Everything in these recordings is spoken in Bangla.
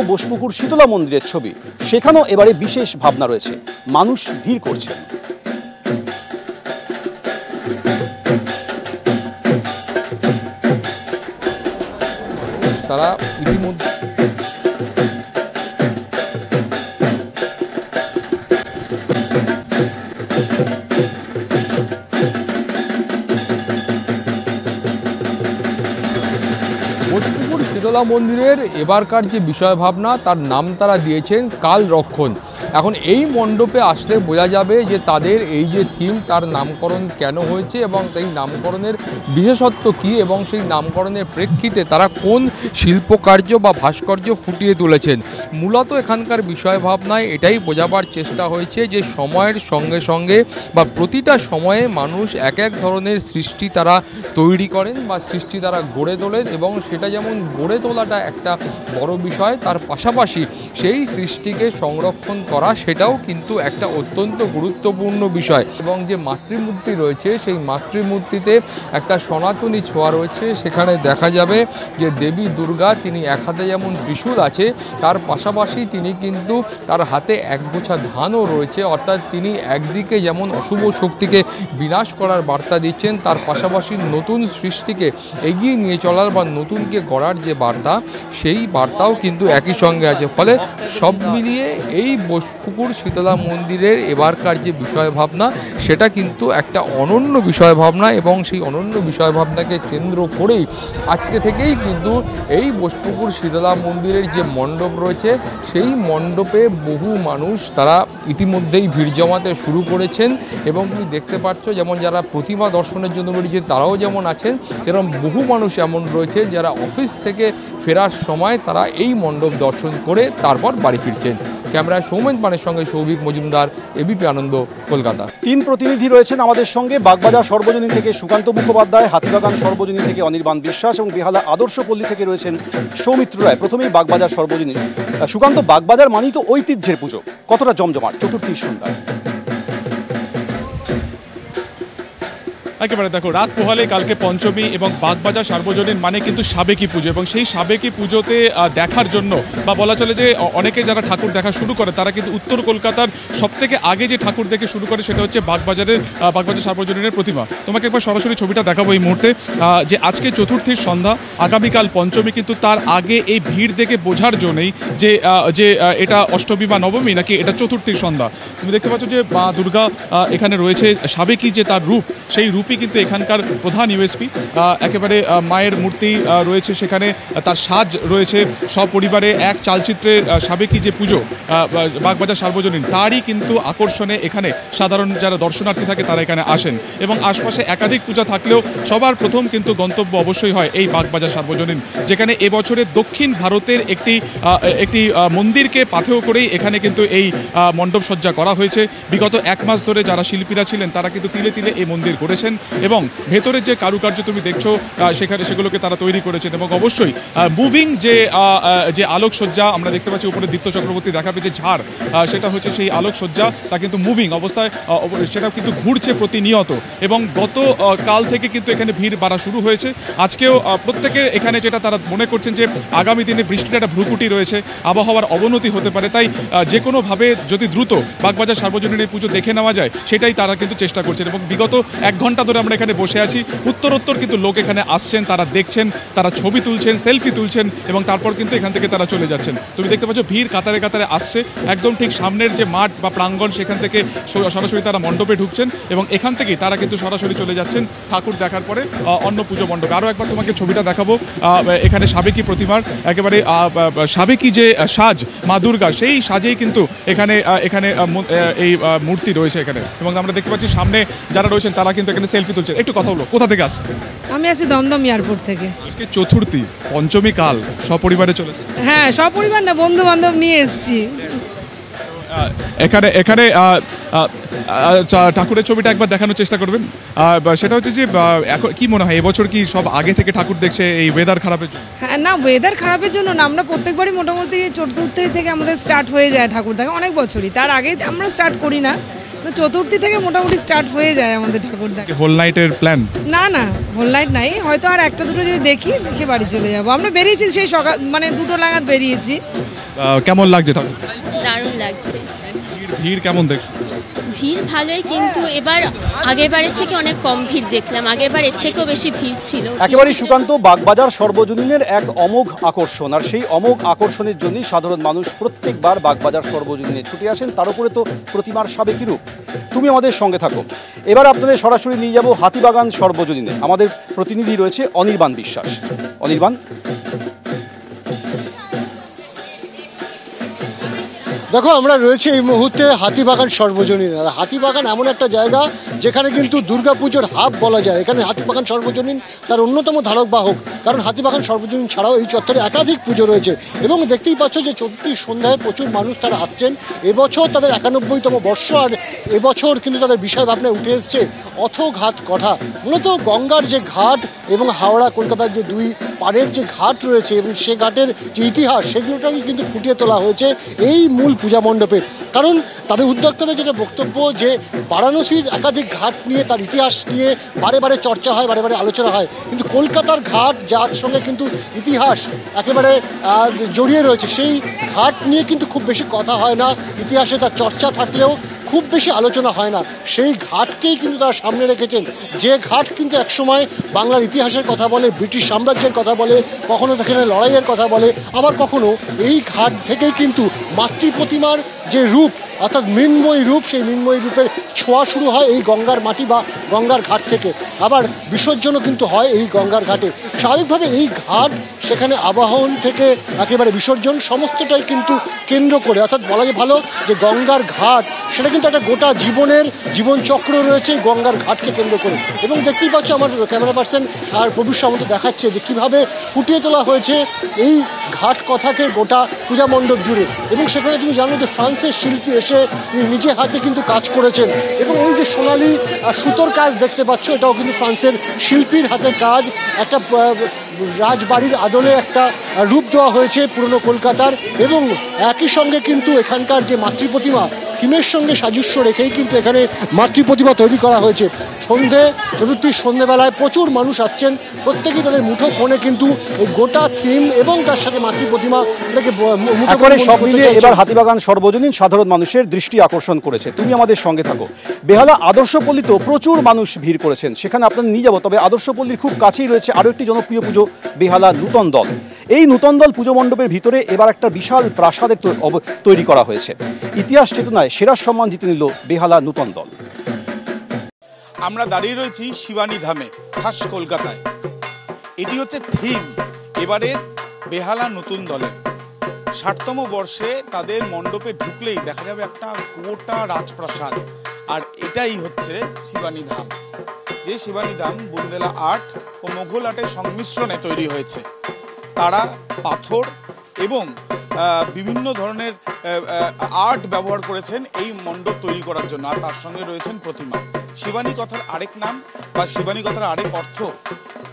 বোসপুকুর শীতলা মন্দিরের ছবি, সেখানেও এবারে বিশেষ ভাবনা রয়েছে, মানুষ ভিড় করছেন। তারা ইতিমধ্যে বোসপুকুর শীতলা মন্দিরের এবারকার যে বিষয় ভাবনা, তার নাম তারা দিয়েছেন কাল রক্ষণ। এখন এই মণ্ডপে আসলে বোঝা যাবে যে তাদের এই যে থিম, তার নামকরণ কেন হয়েছে এবং এই নামকরণের বিশেষত্ব কী, এবং সেই নামকরণের প্রেক্ষিতে তারা কোন শিল্পকার্য বা ভাস্কর্য ফুটিয়ে তুলেছেন। মূলত এখানকার বিষয় ভাবনায় এটাই বোঝাবার চেষ্টা হয়েছে যে সময়ের সঙ্গে সঙ্গে বা প্রতিটা সময়ে মানুষ এক এক ধরনের সৃষ্টি তারা তৈরি করেন বা সৃষ্টি তারা গড়ে তোলেন, এবং সেটা যেমন গড়ে তোলাটা একটা বড় বিষয়, তার পাশাপাশি সেই সৃষ্টিকে সংরক্ষণ করা সেটাও কিন্তু একটা অত্যন্ত গুরুত্বপূর্ণ বিষয়। এবং যে মাতৃমূর্তি রয়েছে, সেই মাতৃমূর্তিতে একটা সনাতনী ছোঁয়া রয়েছে। সেখানে দেখা যাবে যে দেবী দুর্গা, তিনি এক হাতে যেমন ত্রিশূল আছে, তার পাশাপাশি তিনি কিন্তু তার হাতে একগোছা ধানও রয়েছে, অর্থাৎ তিনি একদিকে যেমন অশুভ শক্তিকে বিনাশ করার বার্তা দিচ্ছেন, তার পাশাপাশি নতুন সৃষ্টিকে এগিয়ে নিয়ে চলার বা নতুনকে গড়ার যে বার্তা, সেই বার্তাও কিন্তু একই সঙ্গে আছে। ফলে সব মিলিয়ে এই বোসপুকুর শীতলা মন্দিরের এবারকার যে বিষয় ভাবনা, সেটা কিন্তু একটা অনন্য বিষয় ভাবনা, এবং সেই অনন্য বিষয় ভাবনাকে কেন্দ্র করেই আজকে থেকেই কিন্তু এই বোসপুকুর শীতলা মন্দিরের যে মণ্ডপ রয়েছে, সেই মণ্ডপে বহু মানুষ তারা ইতিমধ্যেই ভিড় জমাতে শুরু করেছেন। এবং তুমি দেখতে পাচ্ছ, যেমন যারা প্রতিমা দর্শনের জন্য বেরিয়েছে তারাও যেমন আছেন, সেরকম বহু মানুষ এমন রয়েছে যারা অফিস থেকে ফেরার সময় তারা এই মণ্ডপ দর্শন করে তারপর বাড়ি ফিরছেন। ক্যামেরায় সৌমেন পানের সঙ্গে সৌভিক মজুমদার, এবিপি আনন্দ, কলকাতা। 3 প্রতিনিধি রয়েছেন আমাদের সঙ্গে। বাগবাজার সর্বজনীন থেকে সুকান্ত মুখোপাধ্যায়, হাতিবাগান সর্বজনীন থেকে অনির্বাণ বিশ্বাস এবং বেহালা আদর্শপল্লী থেকে রয়েছেন সৌমিত্র রায়। প্রথমেই বাগবাজার সর্বজনীন। সুকান্ত, বাগবাজার মানেই তো ঐতিহ্যের পুজো, কতটা জমজমাট চতুর্থীর সন্ধ্যায়? একেবারে দেখো, রাত পোহালে কালকে পঞ্চমী এবং বাগবাজার সার্বজনীন মানে কিন্তু সাবেকি পুজো, এবং সেই সাবেকি পুজোতে দেখার জন্য বা বলা চলে যে অনেকে যারা ঠাকুর দেখা শুরু করে তারা কিন্তু উত্তর কলকাতার সবথেকে আগে যে ঠাকুর দেখে শুরু করে সেটা হচ্ছে বাগবাজার সার্বজনীনের প্রতিমা। তোমাকে একবার সরাসরি ছবিটা দেখাবো এই মুহূর্তে, যে আজকে চতুর্থীর সন্ধ্যা, আগামীকাল পঞ্চমী, কিন্তু তার আগে এই ভিড় দেখে বোঝার জন্যই যে এটা অষ্টমী বা নবমী নাকি এটা চতুর্থীর সন্ধ্যা। তুমি দেখতে পাচ্ছ যে মা দুর্গা এখানে রয়েছে, সাবেকি যে তার রূপ, সেই রূপই কিন্তু এখানকার প্রধান ইউএসপি। একেবারে মায়ের মূর্তি রয়েছে, সেখানে তার সাজ রয়েছে, সপরিবারে এক চালচিত্রের সাবেকি যে পুজো বাগবাজার সার্বজনীন, তারই কিন্তু আকর্ষণে এখানে সাধারণ যারা দর্শনার্থী থাকে তারা এখানে আসেন। এবং আশপাশে একাধিক পূজা থাকলেও সবার প্রথম কিন্তু গন্তব্য অবশ্যই হয় এই বাগবাজার সার্বজনীন, যেখানে এবছরে দক্ষিণ ভারতের একটি মন্দিরকে পাথেয় করেই এখানে কিন্তু এই মণ্ডপ সজ্জা করা হয়েছে। বিগত 1 মাস ধরে যারা শিল্পীরা ছিলেন তারা কিন্তু তিলে তিলে এই মন্দির করেছেন, এবং ভেতরের যে কারুকার্য তুমি দেখছো সেগুলোকে তারা তৈরি করেছেন। এবং অবশ্যই মুভিং যে আলোকসজ্জা আমরা দেখতে পাচ্ছি, উপরে দীপ্ত চক্রবর্তী দেখাবে যে ঝাড়, সেটা হচ্ছে সেই আলোকসজ্জা, তা কিন্তু মুভিং অবস্থায় সেটা কিন্তু ঘুরছে প্রতিনিয়ত। এবং গত কাল থেকে কিন্তু এখানে ভিড় বাড়া শুরু হয়েছে। আজকেও প্রত্যেকের এখানে যেটা তারা মনে করছেন যে আগামী দিনে বৃষ্টির একটা ভ্রুকুটি রয়েছে, আবহাওয়ার অবনতি হতে পারে, তাই যে কোনোভাবে যদি দ্রুত বাগবাজার সার্বজনীনের পুজো দেখে নেওয়া যায় সেটাই তারা কিন্তু চেষ্টা করছেন। এবং বিগত 1 ঘন্টা ধরে আমরা এখানে বসে আছি, উত্তরোত্তর কিন্তু লোক এখানে আসছেন, তারা দেখছেন, তারা ছবি তুলছেন, সেলফি তুলছেন, এবং তারপর কিন্তু এখান থেকে তারা চলে যাচ্ছেন। তুমি দেখতে পাচ্ছ ভিড় কাতারে কাতারে আসছে, একদম ঠিক সামনের যে মাঠ বা প্রাঙ্গণ সেখান থেকে সরাসরি তারা মণ্ডপে ঢুকছেন, এবং এখান থেকেই তারা কিন্তু সরাসরি চলে যাচ্ছেন ঠাকুর দেখার পরে অন্য পুজো মণ্ডপে। আরও একবার তোমাকে ছবিটা দেখাবো, এখানে সাবেকি প্রতিমার একেবারে সাবেকি যে সাজ মা দুর্গা, সেই সাজেই কিন্তু এখানে এই মূর্তি রয়েছে এখানে। এবং আমরা দেখতে পাচ্ছি সামনে যারা রয়েছেন তারা কিন্তু এখানে সেলফি তুলছেন। একটু কথা বলো, কোথা থেকে আসছে? আমি আসি দমদম এয়ারপোর্ট থেকে। আজকে চতুর্থী, পঞ্চমী কাল, সপরিবারে চলে এসেছি? হ্যাঁ, সপরিবার না, বন্ধু বান্ধব নিয়ে এসেছি। এখানে ঠাকুরের ছবিটা একবার দেখানোর চেষ্টা করবেন। সেটা হচ্ছে যে এখন কি মনে হয় এবছর কি সব আগে থেকে ঠাকুর দেখছে এই ওয়েদার খারাপের জন্য? হ্যাঁ, না, ওয়েদার খারাপের জন্য না, আমরা প্রত্যেকবারই মোটামুটি চতুর্থী থেকে আমাদের স্টার্ট হয়ে যায় ঠাকুর দেখা, অনেক বছরই। তার আগে আমরা স্টার্ট করি না, তো চতুর্থী থেকে মোটামুটি স্টার্ট হয়ে যায় আমাদের ঠাকুর দেখা। হোল নাইটের প্ল্যান? না না, হোল নাইট নাই, হয়তো আর একটা দুটো যদি দেখে বাড়ি চলে যাবো। আমরা বেরিয়েছি সেই সকাল, মানে 2টো নাগাদ বেরিয়েছি। কেমন লাগছে ঠাকুর? দারুণ লাগছে। ভিড় কেমন দেখছো? ভিড় ভালোই, কিন্তু এবার আগেরবারের থেকে অনেক কম ভিড় দেখলাম। আগেরবার এর থেকেও বেশি ভিড় ছিল। একেবারেই সুকান্ত, বাগবাজার সর্বজনীনের এক অমোঘ আকর্ষণ, আর সেই অমোঘ আকর্ষণের জন্যই সাধারণ মানুষ প্রত্যেকবার বাগবাজার সর্বজনীনে ছুটে আসেন। তার উপরে তো প্রতিমার সাবেকি রূপ। তুমি আমাদের সঙ্গে থাকো। এবার আপনাদের সরাসরি নিয়ে যাব হাতিবাগান সর্বজনীনে। আমাদের প্রতিনিধি রয়েছে অনির্বাণ বিশ্বাস। অনির্বাণ, দেখো, আমরা রয়েছে এই মুহূর্তে হাতিবাগান সর্বজনীন। আর হাতিবাগান এমন একটা জায়গা যেখানে কিন্তু দুর্গাপুজোর হাব বলা যায়। এখানে হাতিবাগান সর্বজনীন তার অন্যতম ধারক বাহক, কারণ হাতিবাগান সর্বজনীন ছাড়াও এই চত্বরে একাধিক পুজো রয়েছে। এবং দেখতেই পাচ্ছ যে চতুর্থী সন্ধ্যায় প্রচুর মানুষ তারা আসছেন। এবছর তাদের 91তম বর্ষ, আর এবছর কিন্তু তাদের বিষয় ভাবনায় উঠে এসছে অথঘাত কথা। মূলত গঙ্গার যে ঘাট এবং হাওড়া কলকাতার যে দুই পাড়ের যে ঘাট রয়েছে এবং সে ঘাটের যে ইতিহাস, সেগুলোটাকে কিন্তু ফুটিয়ে তোলা হয়েছে এই মূল পূজা মণ্ডপে। কারণ তাদের উদ্যোক্তাদের যেটা বক্তব্য, যে বারাণসীর একাধিক ঘাট নিয়ে, তার ইতিহাস নিয়ে বারে বারে চর্চা হয়, বারে বারে আলোচনা হয়, কিন্তু কলকাতার ঘাট যার সঙ্গে কিন্তু ইতিহাস একেবারে জড়িয়ে রয়েছে, সেই ঘাট নিয়ে কিন্তু খুব বেশি কথা হয় না। ইতিহাসে তার চর্চা থাকলেও খুব বেশি আলোচনা হয় না। সেই ঘাটকেই কিন্তু তারা সামনে রেখেছেন, যে ঘাট কিন্তু একসময় বাংলার ইতিহাসের কথা বলে, ব্রিটিশ সাম্রাজ্যের কথা বলে, কখনো সেখানে লড়াইয়ের কথা বলে, আবার কখনো এই ঘাট থেকেই কিন্তু মাতৃ প্রতিমার যে রূপ, অর্থাৎ মৃন্ময়ী রূপ, সেই মৃন্ময়ী রূপের ছোঁয়া শুরু হয় এই গঙ্গার মাটি বা গঙ্গার ঘাট থেকে। আবার বিসর্জনও কিন্তু হয় এই গঙ্গার ঘাটে। স্বাভাবিকভাবে এই ঘাট, সেখানে আবাহন থেকে একেবারে বিসর্জন, সমস্তটাই কিন্তু কেন্দ্র করে, অর্থাৎ বলা যায় ভালো যে গঙ্গার ঘাট সেটা কিন্তু একটা গোটা জীবনচক্র রয়েছে গঙ্গার ঘাটকে কেন্দ্র করে। এবং দেখতেই পাচ্ছ আমার ক্যামেরা পার্সন আর প্রভু আমাদের দেখাচ্ছে যে কীভাবে ফুটিয়ে তোলা হয়েছে এই ঘাট কথাকে গোটা পূজা মণ্ডপ জুড়ে। এবং সেখানে তুমি জানো যে ফ্রান্সের শিল্পী এসে নিজে হাতে কিন্তু কাজ করেছেন। এবং এই যে সোনালি সুতোর কাজ দেখতে পাচ্ছ, এটাও কিন্তু ফ্রান্সের শিল্পীর হাতে কাজ। একটা রাজবাড়ির আদলে একটা রূপ দেওয়া হয়েছে পুরনো কলকাতার। এবং একই সঙ্গে কিন্তু এখানকার যে মাতৃ প্রতিমা, থিমের সঙ্গে সাদৃশ্য রেখেই কিন্তু এখানে মাতৃ প্রতিমা তৈরি করা হয়েছে। চতুর্থীর সন্ধ্যেবেলায় প্রচুর মানুষ আসছেন, প্রত্যেকেই তাদের মুঠো ফোনে কিন্তু এই গোটা থিম এবং তার সাথে মাতৃ প্রতিমা এটাকে সব মিলিয়ে এবার হাতিবাগান সর্বজনীন সাধারণ মানুষের দৃষ্টি আকর্ষণ করেছে। তুমি আমাদের সঙ্গে থাকো। বেহালা আদর্শপল্লীতেও প্রচুর মানুষ ভিড় করেছেন, সেখানে আপনারা নিয়ে যাবো। তবে আদর্শপল্লীর খুব কাছেই রয়েছে আরও একটি জনপ্রিয় পুজো, বেহালা নূতন দল। এই নূতন দল পুজো মণ্ডপের ভিতরে এবার একটা বিশাল প্রাসাদের তৈরি করা হয়েছে। ইতিহাস চেতনায় সেরা সম্মান জিতে নিল বেহালা নূতন দল। আমরা দাঁড়িয়ে রয়েছি শিবানী ধামে, খাস কলকাতায়। এটি হচ্ছে থিম এবারের বেহালা নতুন দলের 60তম বর্ষে। তাদের মণ্ডপে ঢুকলেই দেখা যাবে একটা গোটা রাজপ্রাসাদ, আর এটাই হচ্ছে শিবানী ধাম। যে শিবানী ধাম বুন্দেলা আর্ট ও মোঘল আর্টের সংমিশ্রণে তৈরি হয়েছে। তারা পাথর এবং বিভিন্ন ধরনের আর্ট ব্যবহার করেছেন এই মণ্ডপ তৈরি করার জন্য, আর তার সঙ্গে রয়েছেন প্রতিমা। শিবানী কথার আরেক নাম বা শিবানী কথার আরেক অর্থ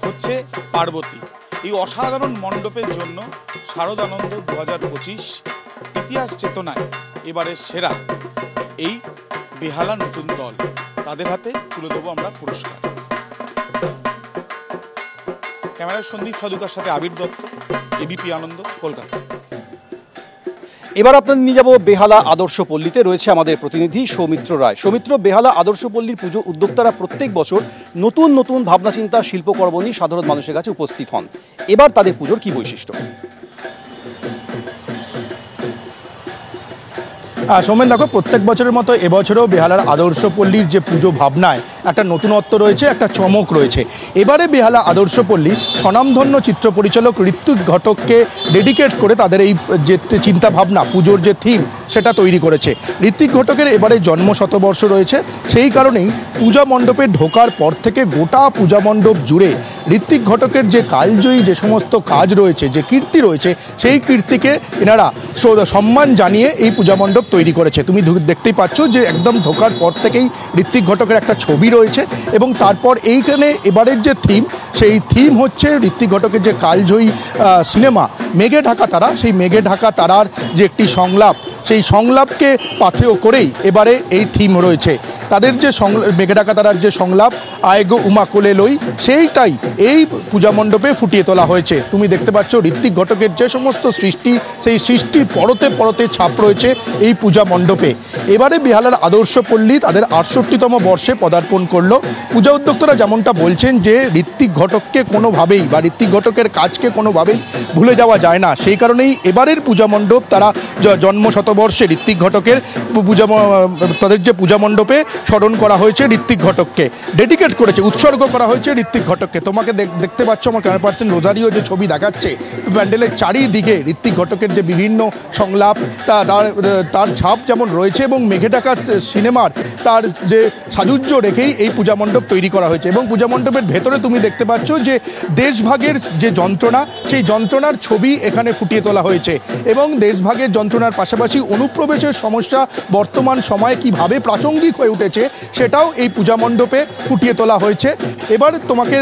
হচ্ছে পার্বতী। এই অসাধারণ মণ্ডপের জন্য শারদানন্দ 2025 ইতিহাস চেতনায় এবারে সেরা এই বেহালা নতুন দল। তাদের হাতে তুলে দেবো আমরা পুরস্কার। ক্যামেরার সন্দীপ সাধুকার সাথে আবির দত্ত, এবিপি আনন্দ, কলকাতা। এবার আপনাদের নিয়ে যাব বেহালা আদর্শপল্লীতে। রয়েছে আমাদের প্রতিনিধি সৌমিত্র রায়। সৌমিত্র, বেহালা আদর্শপল্লীর পুজো উদ্যোক্তারা প্রত্যেক বছর নতুন নতুন ভাবনা চিন্তা, শিল্পকর্ম নিয়ে সাধারণ মানুষের কাছে উপস্থিত হন। এবার তাদের পুজোর কি বৈশিষ্ট্য? সৌমেন, দেখো, প্রত্যেক বছরের মতো এবছরেও বেহালার আদর্শপল্লীর যে পুজো ভাবনায় একটা নতুনত্ব রয়েছে, একটা চমক রয়েছে। এবারে বেহালা আদর্শপল্লী স্বনামধন্য চিত্র পরিচালক ঋত্বিক ঘটককে ডেডিকেট করে তাদের এই যে চিন্তা ভাবনা, পুজোর যে থিম, সেটা তৈরি করেছে। ঋত্বিক ঘটকের এবারে জন্ম শতবর্ষ রয়েছে, সেই কারণেই পূজা মণ্ডপে ঢোকার পর থেকে গোটা পূজা মণ্ডপ জুড়ে ঋত্বিক ঘটকের যে কালজয়ী যে সমস্ত কাজ রয়েছে, যে কীর্তি রয়েছে, সেই কীর্তিকে এনারা সম্মান জানিয়ে এই পূজা মণ্ডপ তৈরি করেছে। তুমি দেখতেই পাচ্ছ যে একদম ঢোকার পর থেকেই ঋত্বিক ঘটকের একটা ছবি রয়েছে। এবং তারপর এইখানে এবারের যে থিম, সেই থিম হচ্ছে ঋত্বিক ঘটকের যে কালজয়ী সিনেমা মেঘে ঢাকা তারা, সেই মেঘে ঢাকা তারার যে একটি সংলাপ, সেই সংলাপকে পাথেয় করেই এবারে এই থিম রয়েছে। তাদের যে মেঘেঢাকা তারার যে সংলাপ আয়গো উমা কোলে লই, সেইটাই এই পূজা মণ্ডপে ফুটিয়ে তোলা হয়েছে। তুমি দেখতে পাচ্ছ ঋত্বিক ঘটকের যে সমস্ত সৃষ্টি, সেই সৃষ্টির পরতে পরতে ছাপ রয়েছে এই পূজা মণ্ডপে। এবারে বেহালার আদর্শপল্লী তাদের ৬৮তম বর্ষে পদার্পণ করলো। পূজা উদ্যোক্তারা যেমনটা বলছেন যে ঋত্বিক ঘটককে কোনোভাবেই বা ঋত্বিক ঘটকের কাজকে কোনোভাবেই ভুলে যাওয়া যায় না, সেই কারণেই এবারের পূজা মণ্ডপ তারা জন্ম শতবর্ষে ঋত্বিক ঘটকের তাদের যে পূজা মণ্ডপে স্মরণ করা হয়েছে ঋত্বিক ঘটককে, ডেডিকেট করেছে, উৎসর্গ করা হয়েছে ঋত্বিক ঘটককে। তোমাকে দেখতে পাচ্ছ আমার ক্যামেরা পার্সন রোজারিও যে ছবি দেখাচ্ছে, প্যান্ডেলের চারিদিকে ঋত্বিক ঘটকের যে বিভিন্ন সংলাপ তার ছাপ যেমন রয়েছে, এবং মেঘেঢাকা সিনেমার তার যে সাজুজ্য রেখেই এই পূজা মণ্ডপ তৈরি করা হয়েছে। এবং পূজা মণ্ডপের ভেতরে তুমি দেখতে পাচ্ছ যে দেশভাগের যে যন্ত্রণা, সেই যন্ত্রণার ছবি এখানে ফুটিয়ে তোলা হয়েছে। এবং দেশভাগের যন্ত্রণার পাশাপাশি অনুপ্রবেশের সমস্যা বর্তমান সময়ে কিভাবে প্রাসঙ্গিক হয়ে উঠেছে সেটাও এই পূজা মণ্ডপে ফুটিয়ে তোলা হয়েছে। এবার তোমাকে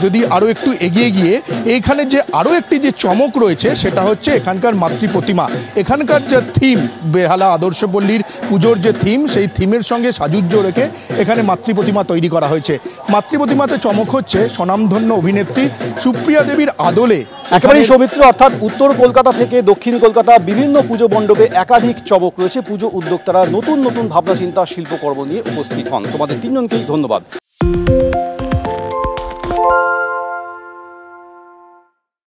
যদি আরও একটু এগিয়ে গিয়ে এইখানে যে আরও একটি যে চমক রয়েছে সেটা হচ্ছে এখানকার মাতৃ প্রতিমা। এখানকার যে থিম, বেহালা আদর্শপল্লীর পুজোর যে থিম, সেই থিমের সঙ্গে সাজুজ্য রেখে এখানে মাতৃ প্রতিমা তৈরি করা হয়েছে। মাতৃ প্রতিমাতে চমক হচ্ছে স্বনামধন্য অভিনেত্রী সুপ্রিয়া দেবীর আদলে। একেবারেই সৌমিত্র, অর্থাৎ উত্তর কলকাতা থেকে দক্ষিণ কলকাতা বিভিন্ন পুজো মণ্ডপে একাধিক চমক রয়েছে। পুজো উদ্যোক্তারা নতুন নতুন ভাবনা চিন্তা শিল্পকর্ম নিয়ে উপস্থিত হন। তোমাদের তিনজনকেই ধন্যবাদ।